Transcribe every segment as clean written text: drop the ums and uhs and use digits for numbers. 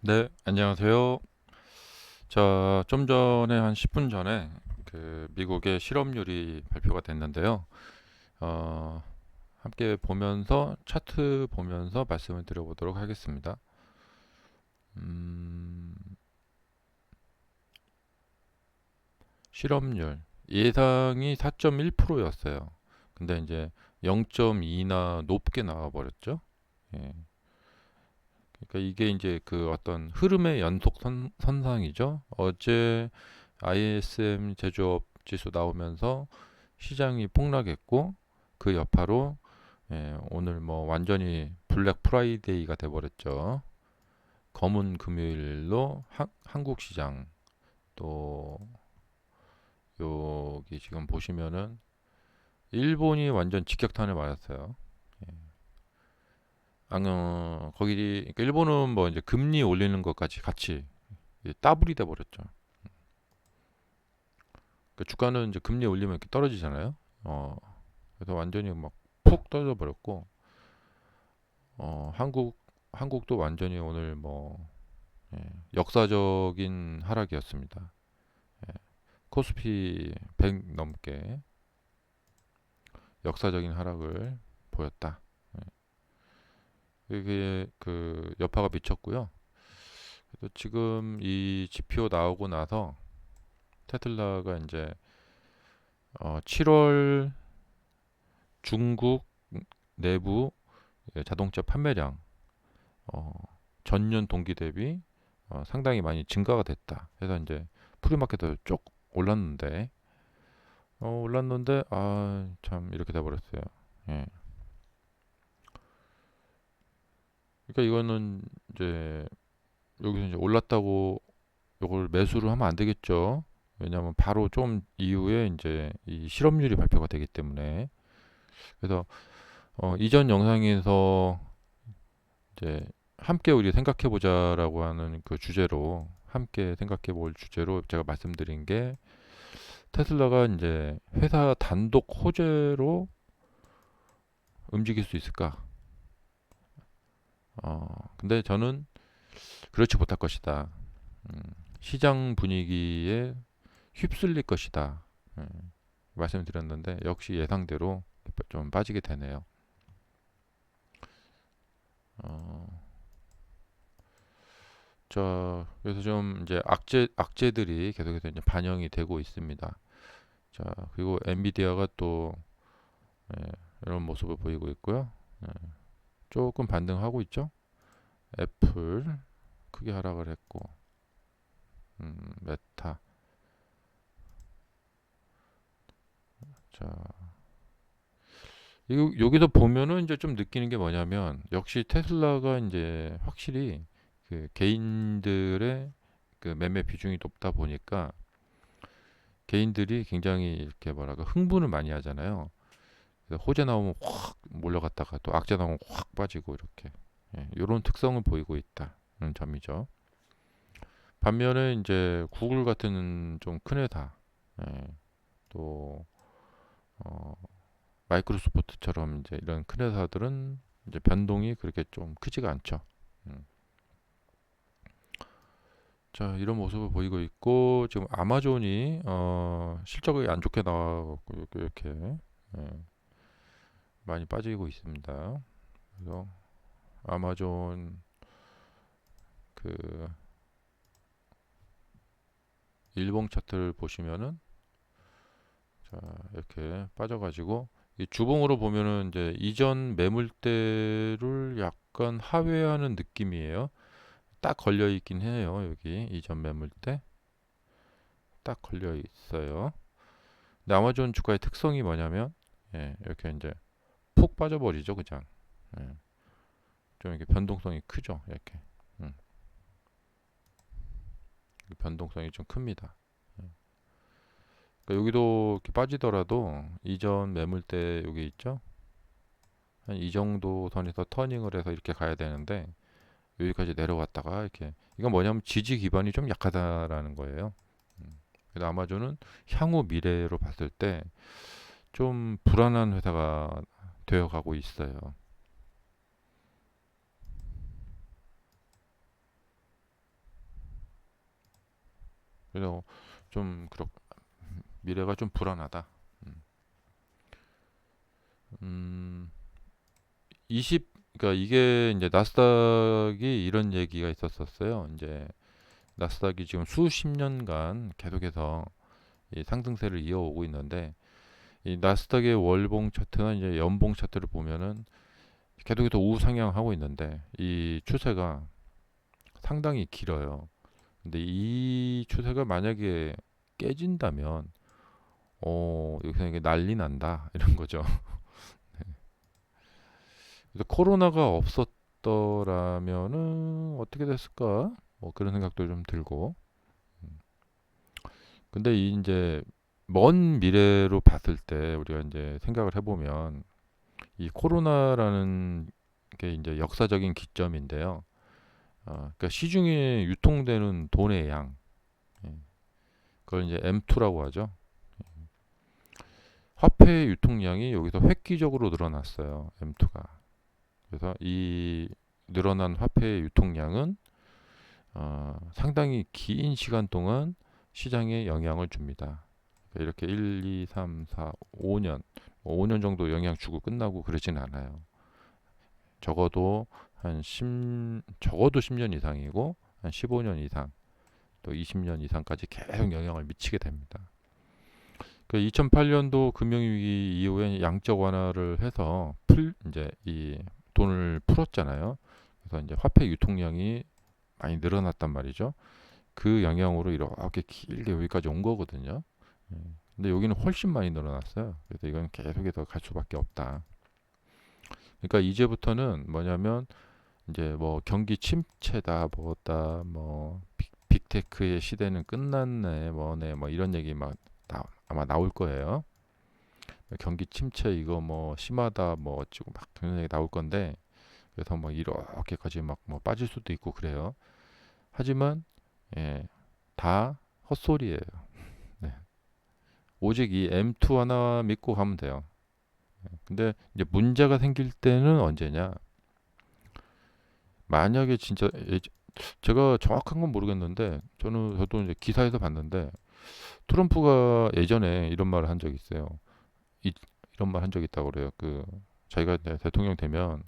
네, 안녕하세요. 자, 좀 전에 한 10분 전에 그 미국의 실업률이 발표가 됐는데요. 어, 함께 보면서 차트 보면서 말씀을 드려보도록 하겠습니다. 음, 실업률 예상이 4.1%였어요. 근데 이제 0.2나 높게 나와 버렸죠. 예. 그러니까 이게 이제 그 어떤 흐름의 연속 선상이죠. 어제 ISM 제조업 지수 나오면서 시장이 폭락했고 그 여파로 오늘 뭐 완전히 블랙 프라이데이가 돼버렸죠. 검은 금요일로 한국 시장 또 여기 지금 보시면은 일본이 완전 직격탄을 맞았어요. 거기 그러니까 일본은 뭐 이제 금리 올리는 것까지 같이 따블이 돼 버렸죠. 그 주가는 이제 금리 올리면 이렇게 떨어지잖아요. 그래서 완전히 막 푹 떨어져 버렸고, 한국도 완전히 오늘 뭐 예, 역사적인 하락이었습니다. 예, 코스피 100 넘게 역사적인 하락을 보였다. 이게 그 여파가 미쳤고요. 그래서 지금 이 지표 나오고 나서 테슬라가 이제 7월 중국 내부 자동차 판매량 어, 전년 동기 대비 상당히 많이 증가가 됐다. 그래서 이제 프리마켓도 쭉 올랐는데 참 이렇게 돼 버렸어요. 예. 그러니까 이거는 이제 여기서 이제 올랐다고 이걸 매수를 하면 안 되겠죠. 왜냐하면 바로 좀 이후에 이제 이 실업률이 발표가 되기 때문에 그래서 이전 영상에서 이제 함께 우리 생각해 보자라고 하는 그 주제로 함께 생각해 볼 주제로 제가 말씀드린 게 테슬라가 이제 회사 단독 호재로 움직일 수 있을까? 근데 저는 그렇지 못할 것이다. 음, 시장 분위기에 휩쓸릴 것이다. 음, 말씀드렸는데 역시 예상대로 좀 빠지게 되네요. 어, 자, 그래서 좀 이제 악재들이 계속해서 이제 반영이 되고 있습니다. 자, 그리고 엔비디아가 또 예, 이런 모습을 보이고 있고요. 예, 조금 반등하고 있죠. 애플 크게 하락을 했고, 메타. 자, 여기서 보면은 이제 좀 느끼는 게 뭐냐면 역시 테슬라가 이제 확실히 그 개인들의 그 매매 비중이 높다 보니까 개인들이 굉장히 이렇게 뭐랄까 흥분을 많이 하잖아요. 그래서 호재 나오면 확 몰려갔다가 또 악재 나오면 확 빠지고 이렇게 이런 특성을 보이고 있다는 점이죠. 반면에 이제 구글 같은 좀 큰 회사, 예, 또 어, 마이크로소프트처럼 이제 이런 큰 회사들은 이제 변동이 그렇게 좀 크지가 않죠. 음. 자, 이런 모습을 보이고 있고 지금 아마존이 실적이 안 좋게 나와갖고 이렇게 예, 많이 빠지고 있습니다. 그래서 아마존 그 일봉 차트를 보시면은 자, 이렇게 빠져가지고 이 주봉으로 보면은 이제 이전 매물대를 약간 하회하는 느낌이에요. 딱 걸려 있긴 해요. 여기 이전 매물대 딱 걸려 있어요. 근데 아마존 주가의 특성이 뭐냐면 이렇게 이제 푹 빠져버리죠, 그냥. 예, 좀 이렇게 변동성이 크죠, 이렇게. 음, 변동성이 좀 큽니다. 예. 그러니까 여기도 이렇게 빠지더라도 이전 매물대 여기 있죠. 한 이 정도 선에서 터닝을 해서 이렇게 가야 되는데 여기까지 내려왔다가 이렇게 이건 뭐냐면 지지 기반이 좀 약하다라는 거예요. 그래서 아마존은 향후 미래로 봤을 때 좀 불안한 회사가 되어 가고 있어요. 그래서 좀 미래가 좀 불안하다. 음, 음, 20 그러니까 이게 이제 나스닥이 이런 얘기가 있었었어요. 이제 나스닥이 지금 수십 년간 계속해서 이 상승세를 이어오고 있는데 이 나스닥의 월봉 차트나 이제 연봉 차트를 보면은 계속해서 우상향하고 있는데 이 추세가 상당히 길어요. 근데 이 추세가 만약에 깨진다면 여기서 이게 난리 난다 이런 거죠. 그래서 코로나가 없었더라면은 어떻게 됐을까? 뭐 그런 생각도 좀 들고. 음. 근데 이 이제 먼 미래로 봤을 때 우리가 이제 생각을 해보면 이 코로나라는 게 이제 역사적인 기점인데요. 그러니까 시중에 유통되는 돈의 양, 예, 그걸 이제 M2라고 하죠. 화폐 유통량이 여기서 획기적으로 늘어났어요. M2가. 그래서 이 늘어난 화폐 유통량은 상당히 긴 시간 동안 시장에 영향을 줍니다. 이렇게 1, 2, 3, 4, 5년, 5년 정도 영향 주고 끝나고 그러진 않아요. 적어도 적어도 10년 이상이고 한 15년 이상, 또 20년 이상까지 계속 영향을 미치게 됩니다. 2008년도 금융위기 이후에 양적 완화를 해서 이제 이 돈을 풀었잖아요. 그래서 이제 화폐 유통량이 많이 늘어났단 말이죠. 그 영향으로 이렇게 길게 여기까지 온 거거든요. 예. 근데 여기는 훨씬 많이 늘어났어요. 그래서 이건 계속해서 갈 수밖에 없다. 그러니까 이제부터는 뭐냐면 이제 뭐 경기 침체다 뭐다 뭐 빅테크의 시대는 끝났네 뭐네 뭐 이런 얘기 아마 나올 거예요. 경기 침체 이거 뭐 심하다 뭐 어찌고 막 그런 얘기 나올 건데 그래서 뭐 이렇게까지 막 뭐 빠질 수도 있고 그래요. 하지만 예, 다 헛소리예요. 네. 오직 이 M2 하나 믿고 가면 돼요. 근데 이제 문제가 생길 때는 언제냐? 만약에 진짜 제가 정확한 건 모르겠는데 저도 이제 기사에서 봤는데 트럼프가 예전에 이런 말을 한 적이 있어요. 이런 말 한 적이 있다고 그래요. 자기가 이제 대통령 되면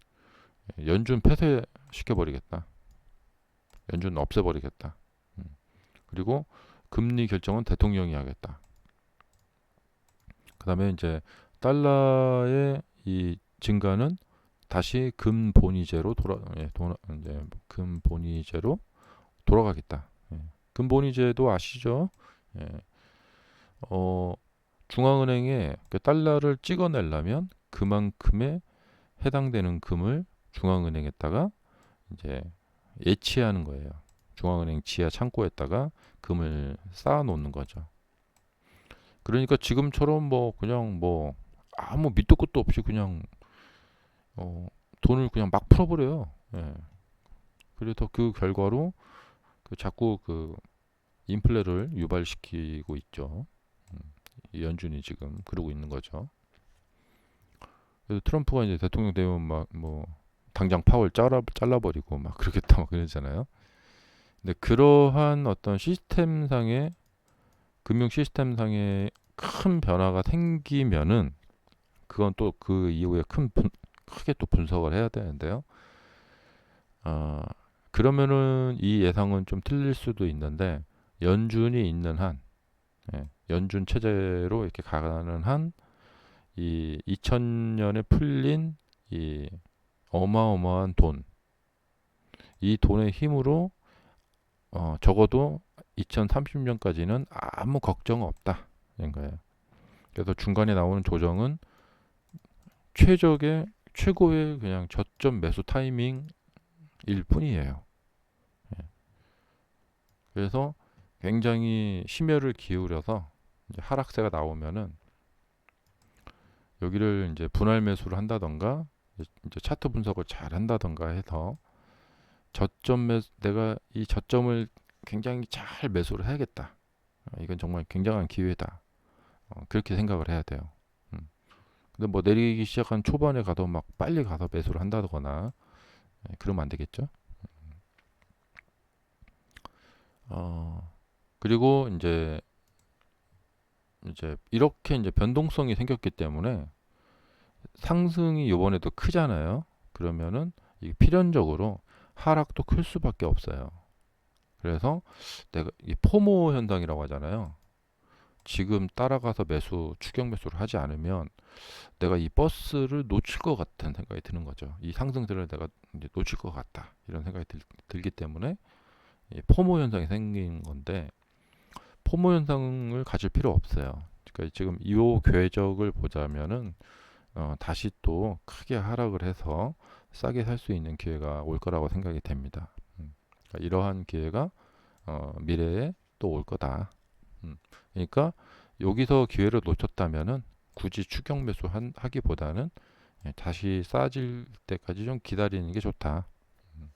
연준 폐쇄시켜 버리겠다. 연준 없애버리겠다. 음. 그리고 금리 결정은 대통령이 하겠다. 그다음에 이제 달러의 이 증가는 다시 금본위제로 이제 금본위제로 돌아가겠다. 예. 금본위제도 아시죠? 예. 어, 중앙은행에 그 달러를 찍어내려면 그만큼의 해당되는 금을 중앙은행에다가 이제 예치하는 거예요. 중앙은행 지하 창고에다가 금을 쌓아 놓는 거죠. 그러니까 지금처럼 뭐 그냥 뭐 아무 밑도 끝도 없이 그냥 어, 돈을 그냥 막 풀어버려요. 예. 그래서 그 결과로 자꾸 인플레를 유발시키고 있죠. 음, 이 연준이 지금 그러고 있는 거죠. 그래서 트럼프가 이제 대통령 되면 막 뭐 당장 파월 잘라버리고 막 그러겠다 막 그러잖아요. 근데 그러한 어떤 시스템상의 금융 시스템상의 큰 변화가 생기면은 그건 또 그 이후에 크게 또 분석을 해야 되는데요. 어, 그러면은 이 예상은 좀 틀릴 수도 있는데 연준이 있는 한, 연준 체제로 이렇게 가는 한 이 2000년에 풀린 이 어마어마한 돈, 이 돈의 힘으로 적어도 2030년까지는 아무 걱정 없다. 이런 거예요. 그래서 중간에 나오는 조정은 최고의 그냥 저점 매수 타이밍일 뿐이에요. 예. 그래서 굉장히 심혈을 기울여서 이제 하락세가 나오면은 여기를 이제 분할 매수를 한다던가 이제 차트 분석을 잘 한다던가 해서 내가 이 저점을 굉장히 잘 매수를 해야겠다. 이건 정말 굉장한 기회다. 그렇게 생각을 해야 돼요. 음. 근데 뭐 내리기 시작한 초반에 가도 막 빨리 가서 매수를 한다거나 그러면 안 되겠죠. 어, 그리고 이제 이렇게 이제 변동성이 생겼기 때문에 상승이 요번에도 크잖아요. 그러면은 이 필연적으로 하락도 클 수밖에 없어요. 그래서 내가 이 포모 현상이라고 하잖아요. 지금 따라가서 추격 매수를 하지 않으면 내가 이 버스를 놓칠 것 같은 생각이 드는 거죠. 이 상승세를 내가 이제 놓칠 것 같다. 이런 생각이 들기 때문에 이 포모 현상이 생긴 건데, 포모 현상을 가질 필요 없어요. 그러니까 지금 이 궤적을 보자면은 다시 또 크게 하락을 해서 싸게 살 수 있는 기회가 올 거라고 생각이 됩니다. 그러니까 이러한 기회가 미래에 또 올 거다. 그러니까 여기서 기회를 놓쳤다면은 굳이 추격 매수 하기보다는 다시 싸질 때까지 좀 기다리는 게 좋다. 음.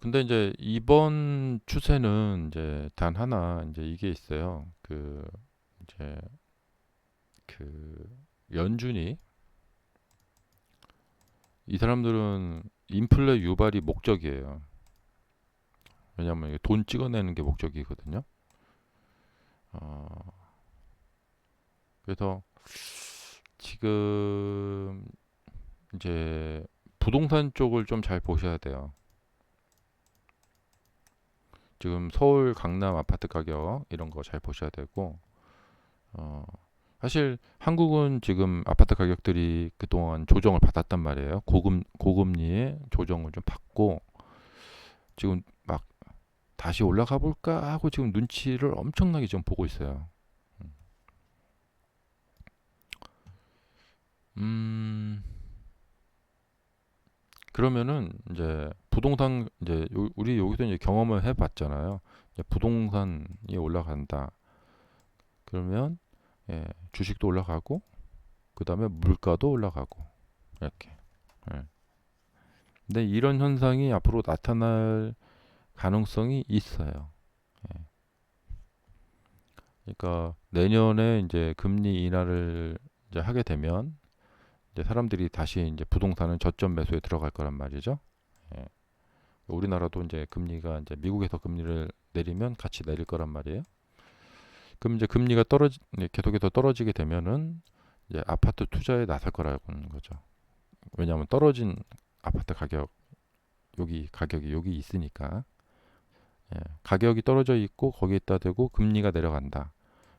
근데 이제 이번 추세는 이제 단 하나 이제 이게 있어요. 이제 그 연준이, 이 사람들은 인플레 유발이 목적이에요. 왜냐하면 이게 돈 찍어내는 게 목적이거든요. 어, 그래서 지금 이제 부동산 쪽을 좀 잘 보셔야 돼요. 지금 서울 강남 아파트 가격 이런 거 잘 보셔야 되고, 어, 사실 한국은 지금 아파트 가격들이 그동안 조정을 받았단 말이에요. 고금리에 조정을 좀 받고 지금 막 다시 올라가 볼까 하고 지금 눈치를 엄청나게 지금 보고 있어요. 음, 그러면은 이제 부동산, 이제 우리 여기서 이제 경험을 해봤잖아요. 이제 부동산이 올라간다. 그러면 주식도 올라가고 그 다음에 물가도 올라가고 이렇게. 예. 근데 이런 현상이 앞으로 나타날 가능성이 있어요. 예. 그러니까 내년에 이제 금리 인하를 이제 하게 되면 이제 사람들이 다시 이제 부동산은 저점 매수에 들어갈 거란 말이죠. 예. 우리나라도 이제 금리가 이제 미국에서 금리를 내리면 같이 내릴 거란 말이에요. 그럼 이제 금리가 계속해서 떨어지게 되면은 이제 아파트 투자에 나설 거라는 거죠. 왜냐하면 떨어진 아파트 가격이 여기 있으니까. 예, 가격이 떨어져 있고 거기에다 대고 금리가 내려간다.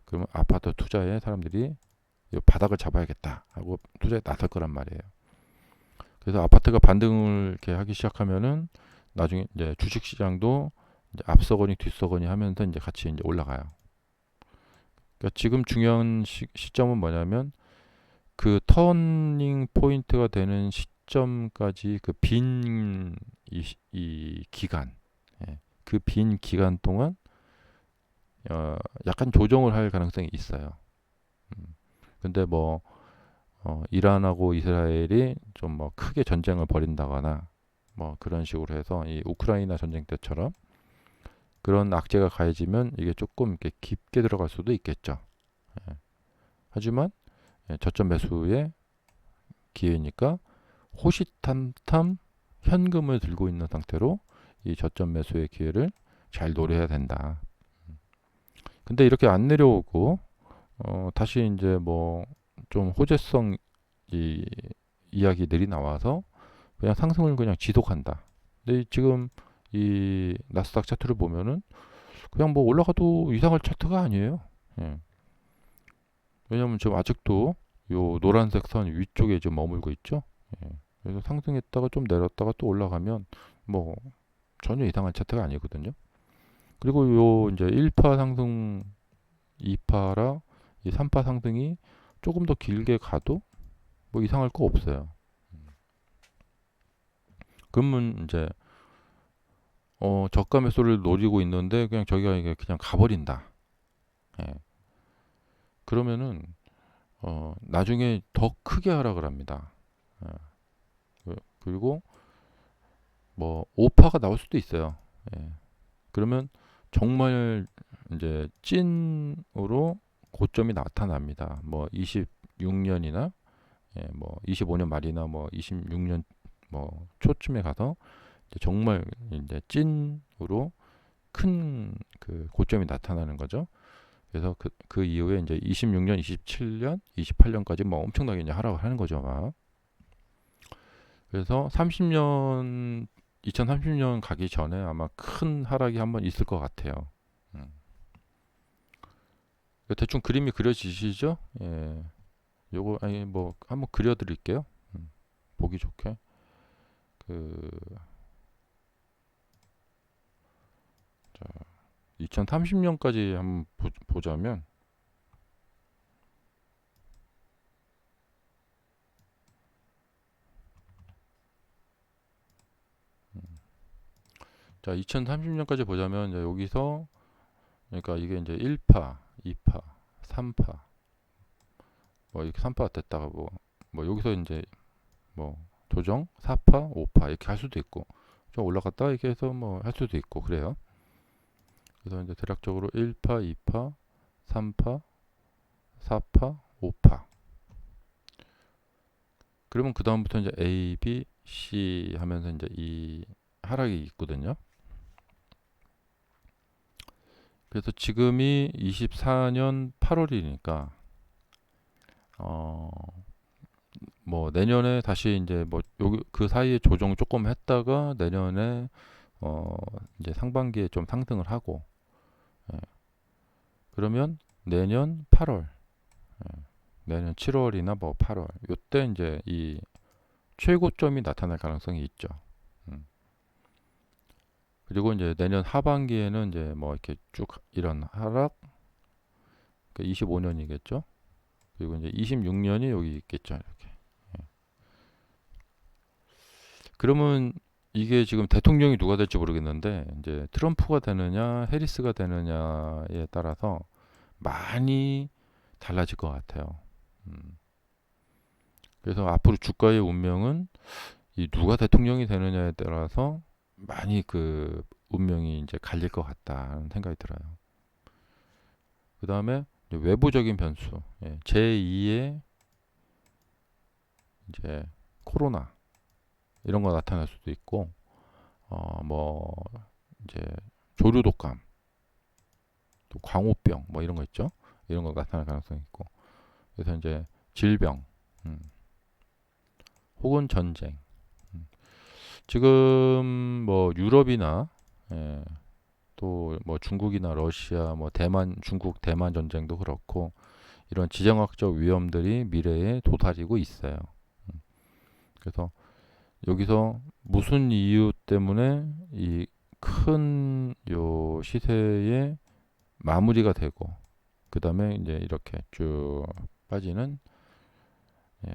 그러면 아파트 투자에 사람들이 이 바닥을 잡아야겠다 하고 투자에 나설 거란 말이에요. 그래서 아파트가 반등을 이렇게 하기 시작하면은 나중에 이제 주식 시장도 이제 앞서거니 뒤서거니 하면서 이제 같이 이제 올라가요. 그러니까 지금 중요한 시점은 뭐냐면 그 터닝 포인트가 되는 시점까지 그 이 기간, 그 빈 기간 동안 약간 조정을 할 가능성이 있어요. 음. 근데 뭐 이란하고 이스라엘이 좀 뭐 크게 전쟁을 벌인다거나 뭐 그런 식으로 해서 이 우크라이나 전쟁 때처럼 그런 악재가 가해지면 이게 조금 이렇게 깊게 들어갈 수도 있겠죠. 예. 하지만 저점 매수의 기회니까 호시탐탐 현금을 들고 있는 상태로 이 저점 매수의 기회를 잘 노려야 된다. 근데 이렇게 안 내려오고 다시 이제 뭐 좀 호재성 이 이야기들이 나와서 그냥 상승을 그냥 지속한다. 근데 지금 이 나스닥 차트를 보면은 그냥 뭐 올라가도 이상할 차트가 아니에요. 예. 왜냐면 지금 아직도 요 노란색 선 위쪽에 지금 머물고 있죠. 예. 그래서 상승했다가 좀 내렸다가 또 올라가면 뭐 전혀 이상한 차트가 아니거든요. 그리고 요 이제 1파 상승, 2파라 이 3파 상승이 조금 더 길게 가도 뭐 이상할 거 없어요. 그러면 이제 저가 매수를 노리고 있는데 그냥 저기가 이게 그냥 가버린다. 예. 그러면은 나중에 더 크게 하락을 합니다. 예. 그리고 뭐 5파가 나올 수도 있어요. 예. 그러면 정말 이제 찐으로 고점이 나타납니다. 뭐 26년이나 뭐 25년 말이나 뭐 26년 뭐 초쯤에 가서 이제 정말 이제 찐으로 큰 그 고점이 나타나는 거죠. 그래서 그 이후에 이제 26년, 27년, 28년까지 뭐 엄청나게 이제 하락을 하는 거죠, 막. 그래서 2030년 가기 전에 아마 큰 하락이 한번 있을 것 같아요. 음. 대충 그림이 그려지시죠? 예. 요거 아니 뭐 한번 그려드릴게요. 보기 좋게. 그 자, 2030년까지 한번 보자면 자, 2030년까지 보자면 이제 여기서 그러니까 이게 이제 1파, 2파, 3파 뭐 이렇게 3파 됐다가 뭐 여기서 이제 뭐 조정 4파, 5파 이렇게 할 수도 있고 좀 올라갔다 이렇게 해서 뭐 할 수도 있고 그래요. 그래서 이제 대략적으로 1파, 2파, 3파, 4파, 5파. 그러면 그 다음부터 이제 A, B, C 하면서 이제 이 하락이 있거든요. 그래서 지금이 24년 8월이니까 뭐 내년에 다시 이제 뭐 여기 그 사이에 조정 조금 했다가 내년에 어 이제 상반기에 좀 상승을 하고 예. 그러면 내년 8월, 내년 7월이나 뭐 8월 요때 이제 이 최고점이 나타날 가능성이 있죠. 음. 그리고 이제 내년 하반기에는 이제 뭐 이렇게 쭉 이런 하락, 그 25년이겠죠. 그리고 이제 26년이 여기 있겠죠. 이렇게. 그러면 이게 지금 대통령이 누가 될지 모르겠는데 이제 트럼프가 되느냐 해리스가 되느냐에 따라서 많이 달라질 것 같아요. 음. 그래서 앞으로 주가의 운명은 이 누가 대통령이 되느냐에 따라서 많이 그 운명이 이제 갈릴 것 같다는 생각이 들어요. 그 다음에 외부적인 변수, 제2의 이제 코로나 이런 거 나타날 수도 있고, 뭐 이제 조류 독감, 또 광우병 뭐 이런 거 있죠. 이런 거 나타날 가능성이 있고, 그래서 이제 질병, 음, 혹은 전쟁. 지금 뭐 유럽이나 예, 또 뭐 중국이나 러시아, 뭐 대만, 중국 대만 전쟁도 그렇고 이런 지정학적 위험들이 미래에 도사리고 있어요. 그래서 여기서 무슨 이유 때문에 이 큰 요 시세의 마무리가 되고 그 다음에 이제 이렇게 쭉 빠지는 예,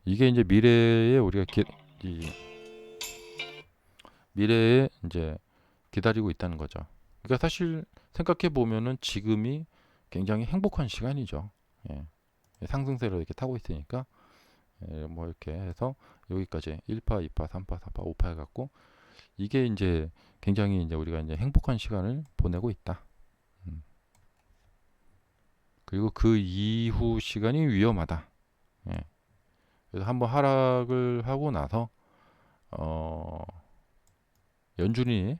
이게 이제 미래에 우리가 이 미래에 이제 기다리고 있다는 거죠. 그러니까 사실 생각해 보면은 지금이 굉장히 행복한 시간이죠. 예. 상승세로 이렇게 타고 있으니까 뭐 이렇게 해서 여기까지 1파, 2파, 3파, 4파, 5파 해갖고 이게 이제 굉장히 이제 우리가 이제 행복한 시간을 보내고 있다. 음. 그리고 그 이후 시간이 위험하다. 예. 그래서 한번 하락을 하고 나서 어, 연준이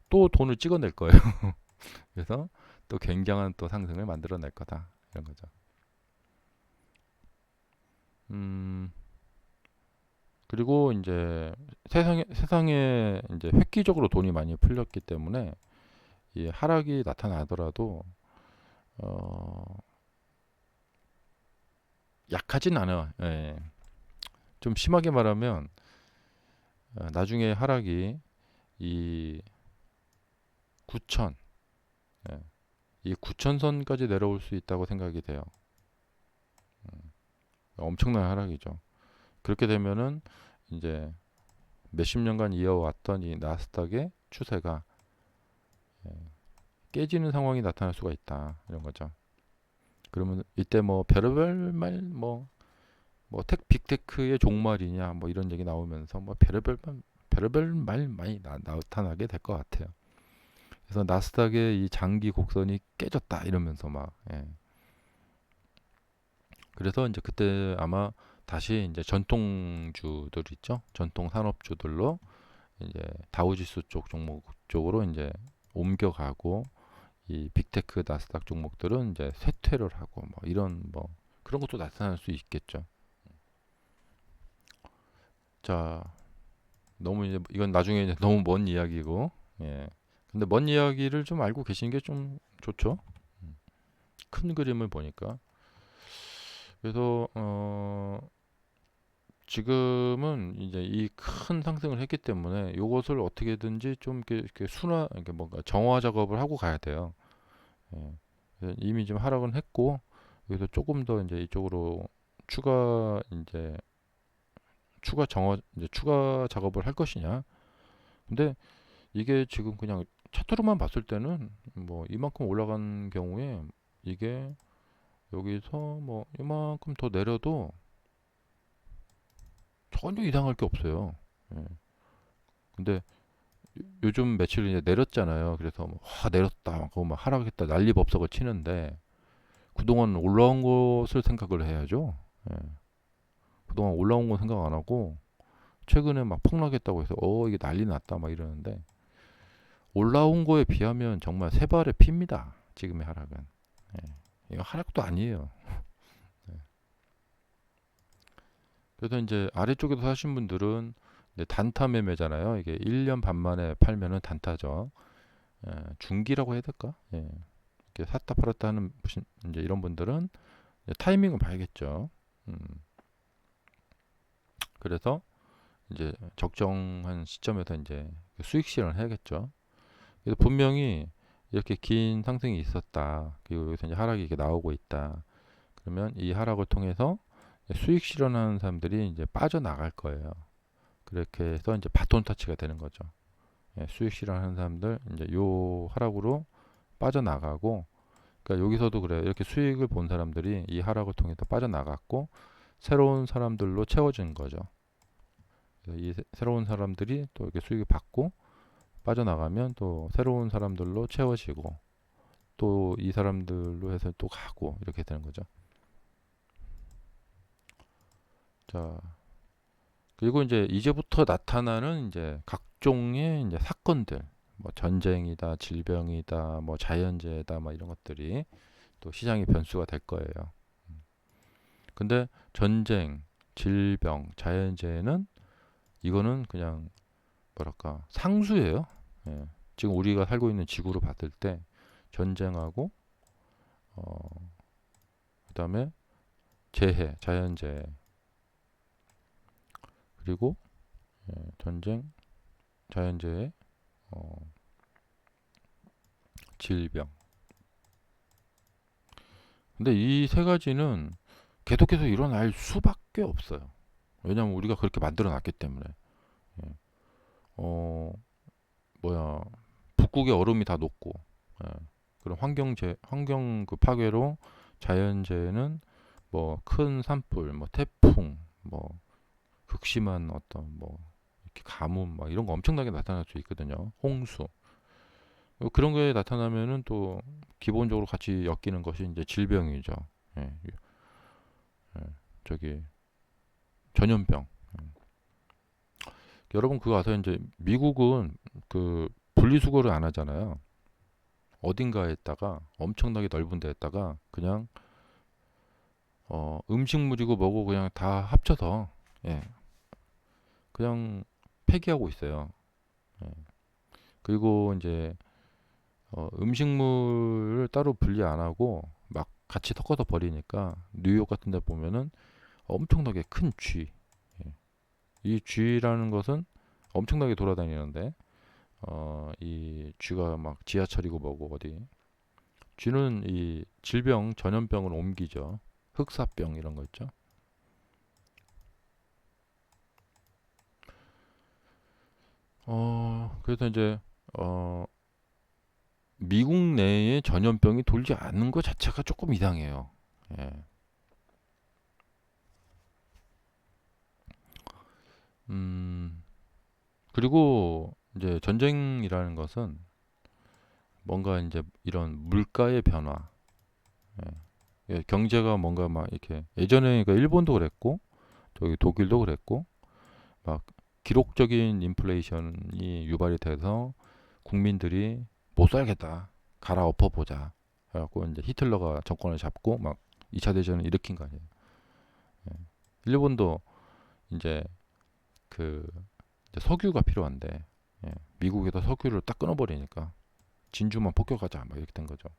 또 돈을 찍어낼 거예요. 그래서 또 굉장한 또 상승을 만들어낼 거다. 이런 거죠. 음, 그리고 이제 세상에 이제 획기적으로 돈이 많이 풀렸기 때문에 이 하락이 나타나더라도 어, 약하진 않아. 예. 좀 심하게 말하면 나중에 하락이 이 9천, 예. 이 9천선까지 내려올 수 있다고 생각이 돼요. 엄청난 하락이죠. 그렇게 되면은 이제 몇십 년간 이어왔던 이 나스닥의 추세가 예, 깨지는 상황이 나타날 수가 있다. 이런 거죠. 그러면 이때 뭐 별의별 말 뭐 빅테크의 종말이냐 뭐 이런 얘기 나오면서 뭐 별의별 말 많이 나타나게 될 것 같아요. 그래서 나스닥의 이 장기 곡선이 깨졌다 이러면서 막 예. 그래서 이제 그때 아마 다시 이제 전통주들 있죠. 전통 산업주들로 이제 다우지수 쪽 종목 쪽으로 이제 옮겨가고 이 빅테크 나스닥 종목들은 이제 쇠퇴를 하고 뭐 이런 뭐 그런 것도 나타날 수 있겠죠. 자, 너무 이제 이건 나중에 이제 너무 먼 이야기고, 예. 근데 먼 이야기를 좀 알고 계시는 게 좀 좋죠. 큰 그림을 보니까. 그래서 지금은 이제 이 큰 상승을 했기 때문에 이것을 어떻게든지 좀 이렇게 순화, 이렇게 뭔가 정화 작업을 하고 가야 돼요. 예. 그래서 이미 좀 하락은 했고, 그래서 조금 더 이제 이쪽으로 추가 이제 추가 정화 이제 추가 작업을 할 것이냐. 근데 이게 지금 그냥 차트로만 봤을 때는 뭐 이만큼 올라간 경우에 이게 여기서 뭐 이만큼 더 내려도 전혀 이상할 게 없어요. 예. 근데 요즘 며칠 이제 내렸잖아요. 그래서 뭐, 와, 내렸다, 그거 막 하락했다, 난리법석을 치는데 그동안 올라온 것을 생각을 해야죠. 예. 그동안 올라온 건 생각 안 하고 최근에 막 폭락했다고 해서 이게 난리 났다 막 이러는데 올라온 거에 비하면 정말 세 발의 피입니다. 지금의 하락은. 예. 이거 하락도 아니에요. 예. 그래서 이제 아래쪽에서 사신 분들은 이제 단타 매매잖아요. 이게 1년 반 만에 팔면은 단타죠. 예, 중기라고 해야 될까? 예. 이렇게 샀다 팔았다 하는 이제 이런 분들은 이제 타이밍을 봐야겠죠. 음, 그래서 이제 적정한 시점에서 이제 수익 실현을 해야겠죠. 그래서 분명히 이렇게 긴 상승이 있었다. 그리고 여기서 이제 하락이 이렇게 나오고 있다. 그러면 이 하락을 통해서 수익 실현하는 사람들이 이제 빠져나갈 거예요. 그렇게 해서 이제 바톤 터치가 되는 거죠. 예, 수익 실현하는 사람들 이제 요 하락으로 빠져나가고, 그러니까 여기서도 그래요. 이렇게 수익을 본 사람들이 이 하락을 통해서 빠져나갔고 새로운 사람들로 채워진 거죠. 그래서 이 새로운 사람들이 또 이렇게 수익을 받고 빠져나가면 또 새로운 사람들로 채워지고 또 이 사람들로 해서 또 가고 이렇게 되는 거죠. 자, 그리고 이제 이제부터 나타나는 이제 각종의 이제 사건들, 뭐 전쟁이다, 질병이다, 뭐 자연재해다, 뭐 이런 것들이 또 시장의 변수가 될 거예요. 근데 전쟁, 질병, 자연재해는 이거는 그냥 뭐랄까 상수예요. 예. 지금 우리가 살고 있는 지구로 봤을 때 전쟁하고 그다음에 재해, 자연재해 그리고 전쟁, 자연재해, 어, 질병. 근데 이 세 가지는 계속해서 일어날 수밖에 없어요. 왜냐하면 우리가 그렇게 만들어 놨기 때문에. 예. 어, 뭐야, 북극의 얼음이 다 녹고, 예. 그런 환경 그 파괴로 자연재해는 뭐 큰 산불, 뭐 태풍, 뭐 극심한 어떤 뭐 이렇게 가뭄, 막 이런 거 엄청나게 나타날 수 있거든요. 홍수. 그런 게 나타나면은 또 기본적으로 같이 엮이는 것이 이제 질병이죠. 예, 예, 저기 전염병. 여러분 그거 아세요? 이제 미국은 그 분리수거를 안 하잖아요. 어딘가에다가 엄청나게 넓은 데에다가 그냥 음식물이고 뭐고 그냥 다 합쳐서 예, 그냥 폐기하고 있어요. 예. 그리고 이제 음식물을 따로 분리 안 하고 막 같이 섞어서 버리니까 뉴욕 같은 데 보면은 엄청나게 큰 쥐. 예. 이 쥐라는 것은 엄청나게 돌아다니는데 이 쥐가 막 지하철이고 뭐고 어디 쥐는 이 질병 전염병을 옮기죠. 흑사병 이런 거 있죠. 그래서 이제 어 미국 내에 전염병이 돌지 않는 것 자체가 조금 이상해요. 예. 음, 그리고 이제 전쟁이라는 것은 뭔가 이제 이런 물가의 변화, 예. 예, 경제가 뭔가 막 이렇게 예전에 그러니까 일본도 그랬고 저기 독일도 그랬고 막 기록적인 인플레이션이 유발이 돼서 국민들이 못 살겠다. 갈아엎어 보자. 그래갖고 이제 히틀러가 정권을 잡고 막 2차 대전을 일으킨 거 아니에요. 예. 일본도 이제 그 이제 석유가 필요한데 예. 미국에다 석유를 딱 끊어버리니까 진주만 폭격하자 막 이렇게 된 거죠.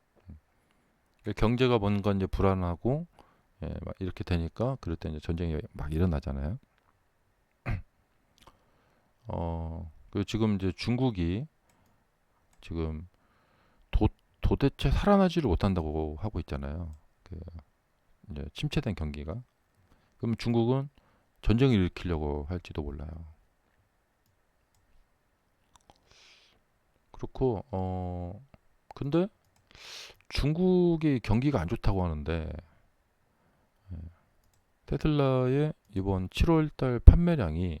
경제가 뭔가 이제 불안하고 예, 막 이렇게 되니까 그럴 때 이제 전쟁이 막 일어나잖아요. 그 지금 이제 중국이 지금 도대체 살아나지를 못한다고 하고 있잖아요. 그 이제 침체된 경기가. 그럼 중국은 전쟁을 일으키려고 할지도 몰라요. 그렇고 근데 중국이 경기가 안 좋다고 하는데 테슬라의 이번 7월달 판매량이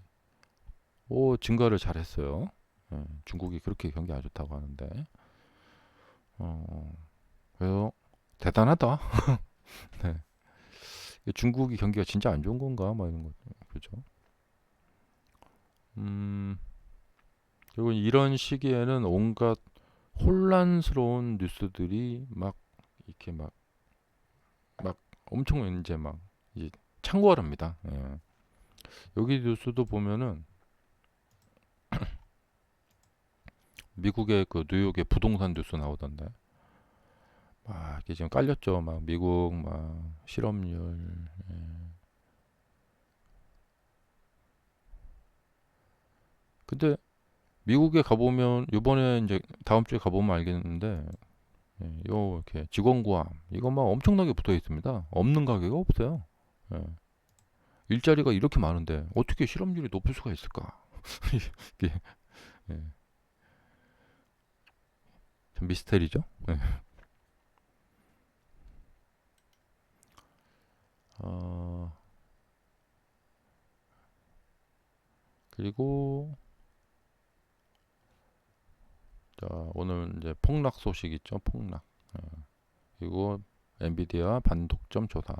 증가를 잘했어요. 중국이 그렇게 경기 안 좋다고 하는데 그래서 대단하다. 네. 중국이 경기가 진짜 안 좋은 건가? 뭐 이런 거 그죠? 그리고 이런 시기에는 온갖 혼란스러운 뉴스들이 막 이렇게 막 엄청 이제 막 이제 창궐합니다. 예. 여기 뉴스도 보면은 미국의 그 뉴욕의 부동산 뉴스 나오던데 막 이게 지금 깔렸죠. 막 미국 막 실업률. 예. 근데 미국에 가보면 이번에 이제 다음 주에 가보면 알겠는데 예, 요 이렇게 직원 구함 이거 막 엄청나게 붙어 있습니다. 없는 가게가 없어요. 예. 일자리가 이렇게 많은데 어떻게 실업률이 높을 수가 있을까? 이게 예, 참 미스테리죠. 예. 어, 그리고 자, 오늘 이제 폭락 소식 있죠. 폭락. 그리고 엔비디아 반독점 조사.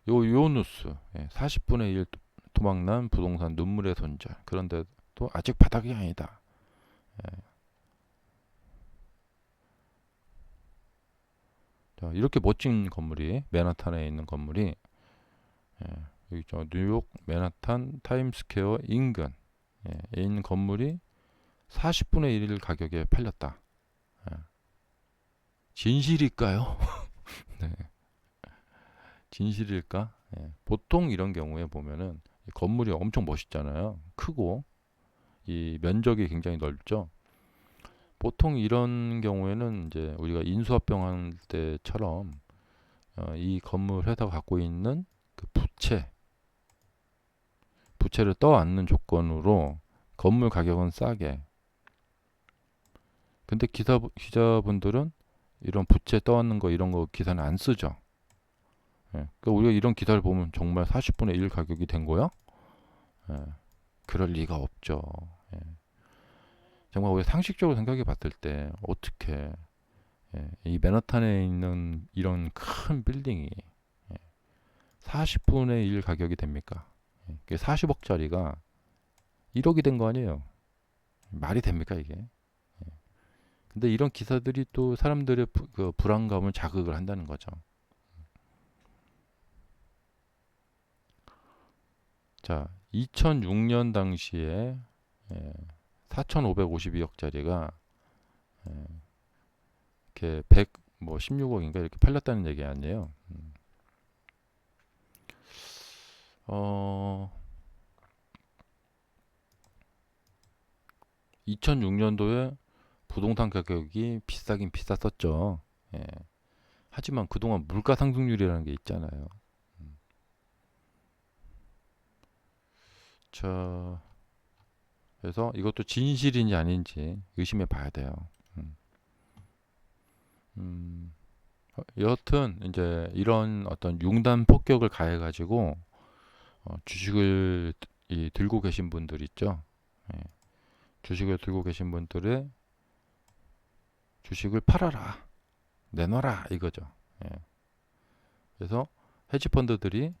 요 뉴스. 40분의 1 토막난 부동산 눈물의 손절. 그런데 또 아직 바닥이 아니다. 자, 이렇게 멋진 건물이 맨하탄에 있는 건물이 여기 있죠. 뉴욕 맨하탄 타임스퀘어 인근 있는 건물이 40분의 1 가격에 팔렸다. 진실일까요? 네. 진실일까? 보통 이런 경우에 보면은 건물이 엄청 멋있잖아요. 크고 이 면적이 굉장히 넓죠. 보통 이런 경우에는 이제 우리가 인수합병할 때처럼 이 건물 회사가 갖고 있는 그 부채를 떠안는 조건으로 건물 가격은 싸게. 근데 기자분들은 이런 부채 떠안는 거 이런 거 기사는 안 쓰죠. 그러니까 우리가 이런 기사를 보면 정말 40분의 1 가격이 된 거야? 예, 그럴 리가 없죠. 예. 정말 우리 상식적으로 생각해 봤을 때 어떻게 이 맨하탄에 있는 이런 큰 빌딩이 40분의 1 가격이 됩니까? 40억짜리가 1억이 된 거 아니에요. 말이 됩니까 이게? 근데 이런 기사들이 또 사람들의 그 불안감을 자극을 한다는 거죠. 자, 2006년 당시에 4,552억짜리가 이렇게 16억인가 이렇게 팔렸다는 얘기 아니에요. 2006년도에 부동산 가격이 비싸긴 비쌌었죠. 예. 하지만 그동안 물가 상승률이라는 게 있잖아요. 자, 그래서 이것도 진실인지 아닌지 의심해 봐야 돼요. 음. 음, 여하튼 이제 이런 어떤 융단 폭격을 가해가지고 주식을 들고 계신 분들 있죠. 예. 주식을 들고 계신 분들의 주식을 팔아라, 내놔라 이거죠. 예. 그래서 헤지펀드들이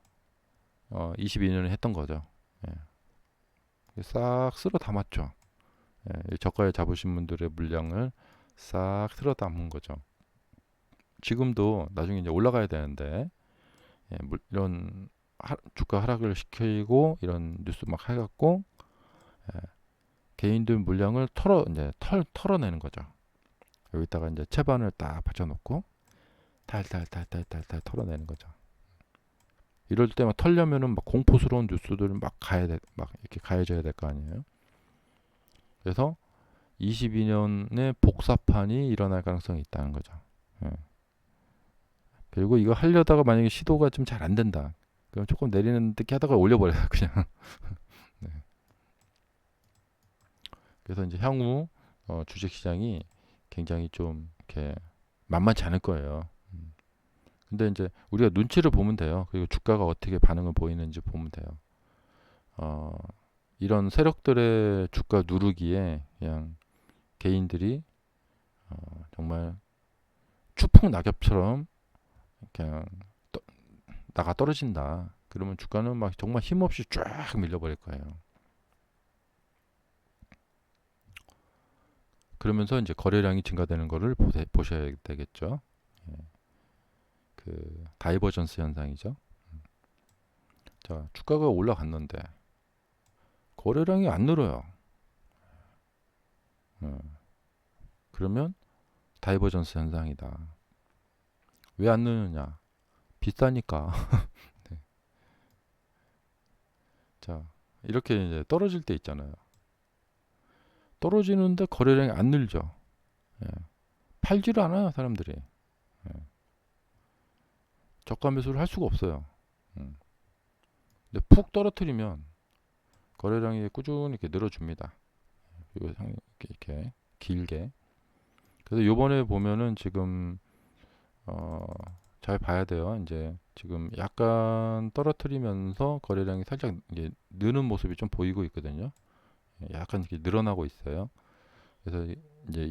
22년에 했던 거죠. 예. 싹 쓸어 담았죠. 이 저가에 잡으신 분들의 물량을 싹 쓸어 담은 거죠. 지금도 나중에 이제 올라가야 되는데 이런 주가 하락을 시키고 이런 뉴스 막 해갖고 개인들 물량을 털어내는 거죠. 여기다가 이제 채반을 딱 받쳐놓고 달달달달달달 털어내는 거죠. 이럴 때 막 털려면은 막 공포스러운 뉴스들을 막 막 이렇게 가해져야 될 거 아니에요. 그래서 22년에 복사판이 일어날 가능성이 있다는 거죠. 예. 그리고 이거 하려다가 만약에 시도가 좀 잘 안 된다. 그럼 조금 내리는 듯 하다가 올려버려요, 그냥. 네. 그래서 이제 향후 주식시장이 굉장히 좀 이렇게 만만치 않을 거예요. 근데 이제 우리가 눈치를 보면 돼요. 그리고 주가가 어떻게 반응을 보이는지 보면 돼요. 이런 세력들의 주가 누르기에 그냥 개인들이 정말 추풍 낙엽처럼 그냥 나가 떨어진다. 그러면 주가는 막 정말 힘없이 쫙 밀려버릴 거예요. 그러면서 이제 거래량이 증가되는 거를 보셔야 되겠죠. 예. 그 다이버전스 현상이죠. 자, 주가가 올라갔는데 거래량이 안 늘어요. 그러면 다이버전스 현상이다. 왜 안 느느냐? 비싸니까. 네. 자, 이렇게 이제 떨어질 때 있잖아요. 떨어지는데 거래량이 안 늘죠. 예. 팔지를 않아요, 사람들이. 예. 저가 매수를 할 수가 없어요. 근데 푹 떨어뜨리면 거래량이 꾸준히 이렇게 늘어줍니다. 그리고 이렇게 길게. 그래서 요번에 보면은 지금 잘 봐야 돼요. 이제 지금 약간 떨어뜨리면서 거래량이 살짝 이제 느는 모습이 좀 보이고 있거든요. 약간 이렇게 늘어나고 있어요. 그래서 이제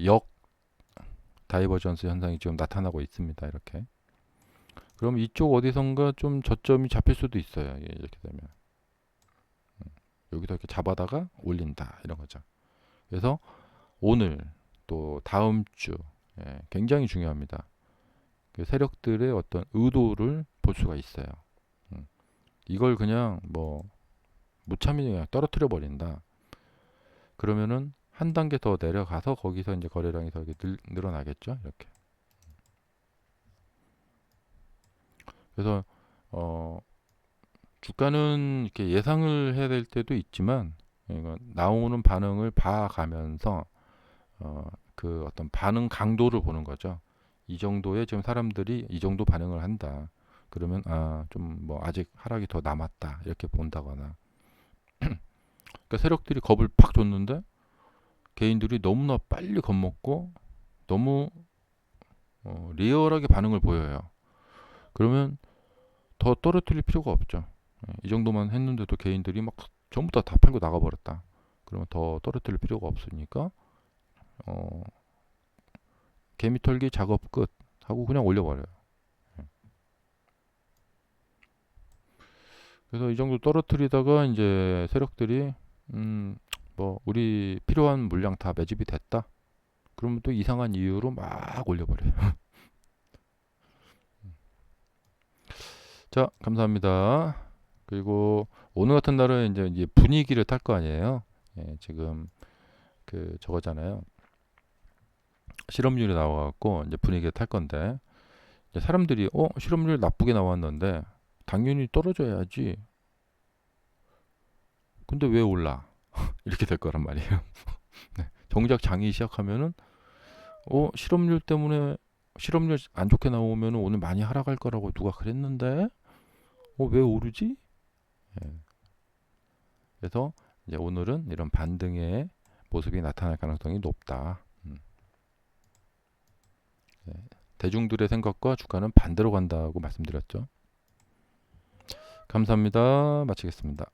다이버전스 현상이 지금 나타나고 있습니다. 이렇게. 그럼 이쪽 어디선가 좀 저점이 잡힐 수도 있어요. 이렇게 되면. 여기서 이렇게 잡아다가 올린다. 이런 거죠. 그래서 오늘 또 다음 주 굉장히 중요합니다. 그 세력들의 어떤 의도를 볼 수가 있어요. 이걸 그냥 뭐 무참히 그냥 떨어뜨려 버린다. 그러면은 한 단계 더 내려가서 거기서 이제 거래량이 더 늘어나겠죠. 이렇게. 그래서 주가는 이렇게 예상을 해야 될 때도 있지만 나오는 반응을 봐가면서 그 어떤 반응 강도를 보는 거죠. 이 정도의 지금 사람들이 이 정도 반응을 한다. 그러면 좀 뭐 아직 하락이 더 남았다. 이렇게 본다거나. 그러니까 세력들이 겁을 팍 줬는데 개인들이 너무나 빨리 겁먹고 너무 리얼하게 반응을 보여요. 그러면 더 떨어뜨릴 필요가 없죠. 이 정도만 했는데도 개인들이 막 전부 다 팔고 나가버렸다. 그러면 더 떨어뜨릴 필요가 없으니까 개미 털기 작업 끝 하고 그냥 올려버려요. 그래서 이 정도 떨어뜨리다가 이제 세력들이 뭐 우리 필요한 물량 다 매집이 됐다. 그러면 또 이상한 이유로 막 올려버려요. 자, 감사합니다. 그리고 오늘 같은 날은 이제 분위기를 탈 거 아니에요. 지금 그 저거잖아요. 실업률이 나와갖고 이제 분위기를 탈 건데 이제 사람들이 실업률 나쁘게 나왔는데 당연히 떨어져야지. 근데 왜 올라? 이렇게 될 거란 말이에요. 네. 정작 장이 시작하면은 실업률 때문에 실업률 안 좋게 나오면 오늘 많이 하락할 거라고 누가 그랬는데 왜 오르지? 예. 그래서 이제 오늘은 이런 반등의 모습이 나타날 가능성이 높다. 예. 대중들의 생각과 주가는 반대로 간다고 말씀드렸죠. 감사합니다. 마치겠습니다.